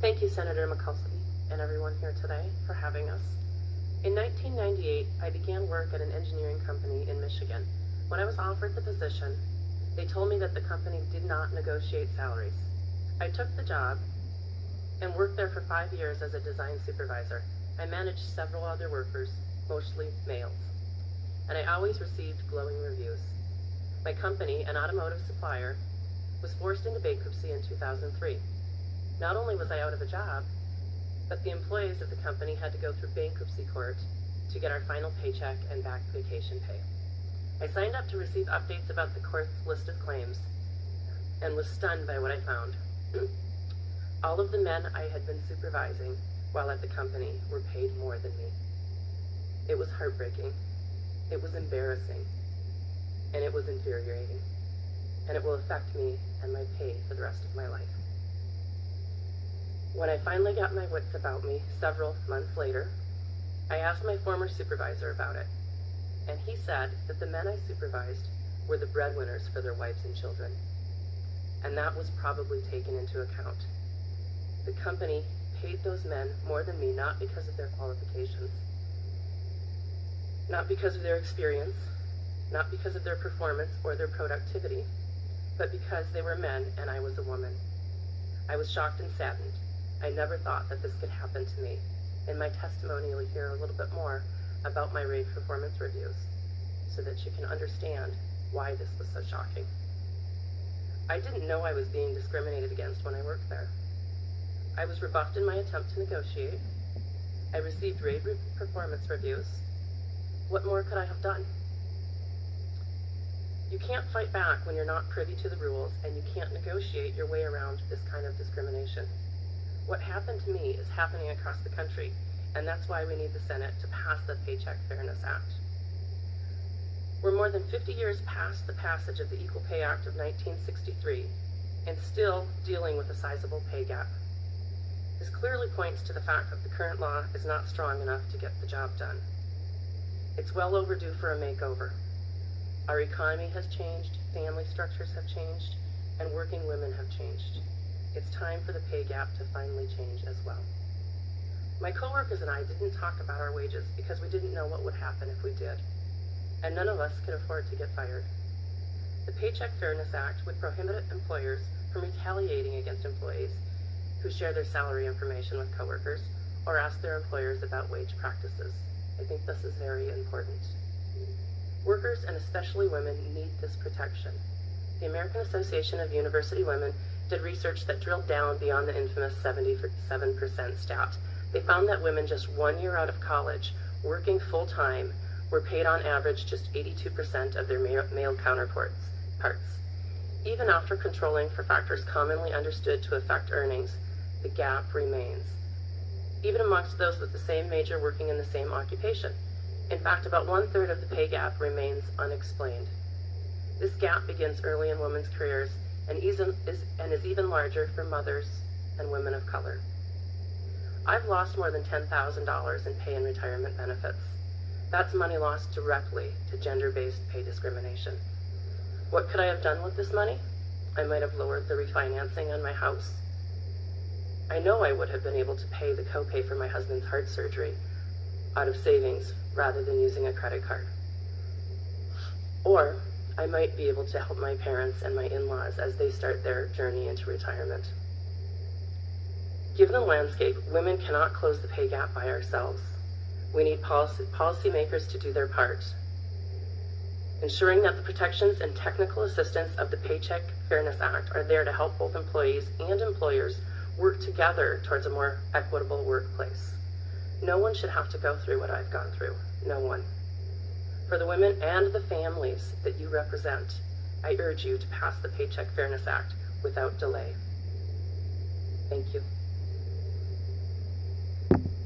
Thank you, Senator Mikulski, and everyone here today for having us. In 1998, I began work at an engineering company in Michigan. When I was offered the position, they told me that the company did not negotiate salaries. I took the job and worked there for 5 years as a design supervisor. I managed several other workers, mostly males, and I always received glowing reviews. My company, an automotive supplier, was forced into bankruptcy in 2003. Not only was I out of a job, but the employees of the company had to go through bankruptcy court to get our final paycheck and back vacation pay. I signed up to receive updates about the court's list of claims and was stunned by what I found. All of the men I had been supervising while at the company were paid more than me. It was heartbreaking, it was embarrassing, and it was infuriating, and it will affect me and my pay for the rest of my life. When I finally got my wits about me several months later, I asked my former supervisor about it, and he said that the men I supervised were the breadwinners for their wives and children, and that was probably taken into account. The company paid those men more than me, not because of their qualifications, not because of their experience, not because of their performance or their productivity, but because they were men and I was a woman. I was shocked and saddened. I never thought that this could happen to me. In my testimony, you'll hear a little bit more about my rave performance reviews so that you can understand why this was so shocking. I didn't know I was being discriminated against when I worked there. I was rebuffed in my attempt to negotiate. I received rave performance reviews. What more could I have done? You can't fight back when you're not privy to the rules, and you can't negotiate your way around this kind of discrimination. What happened to me is happening across the country, and that's why we need the Senate to pass the Paycheck Fairness Act. We're more than 50 years past the passage of the Equal Pay Act of 1963, and still dealing with a sizable pay gap. This clearly points to the fact that the current law is not strong enough to get the job done. It's well overdue for a makeover. Our economy has changed, family structures have changed, and working women have changed. It's time for the pay gap to finally change as well. My coworkers and I didn't talk about our wages because we didn't know what would happen if we did, and none of us could afford to get fired. The Paycheck Fairness Act would prohibit employers from retaliating against employees who share their salary information with coworkers or ask their employers about wage practices. I think this is very important. Workers, and especially women, need this protection. The American Association of University Women did research that drilled down beyond the infamous 77% stat. They found that women just 1 year out of college, working full-time, were paid on average just 82% of their male counterparts. Even after controlling for factors commonly understood to affect earnings, the gap remains, even amongst those with the same major working in the same occupation. In fact, about 1/3 of the pay gap remains unexplained. This gap begins early in women's careers and is even larger for mothers and women of color. I've lost more than $10,000 in pay and retirement benefits. That's money lost directly to gender-based pay discrimination. What could I have done with this money? I might have lowered the refinancing on my house. I know I would have been able to pay the copay for my husband's heart surgery out of savings rather than using a credit card. Or I might be able to help my parents and my in-laws as they start their journey into retirement. Given the landscape, women cannot close the pay gap by ourselves. We need policymakers to do their part. Ensuring that the protections and technical assistance of the Paycheck Fairness Act are there to help both employees and employers work together towards a more equitable workplace. No one should have to go through what I've gone through. No one. For the women and the families that you represent, I urge you to pass the Paycheck Fairness Act without delay. Thank you.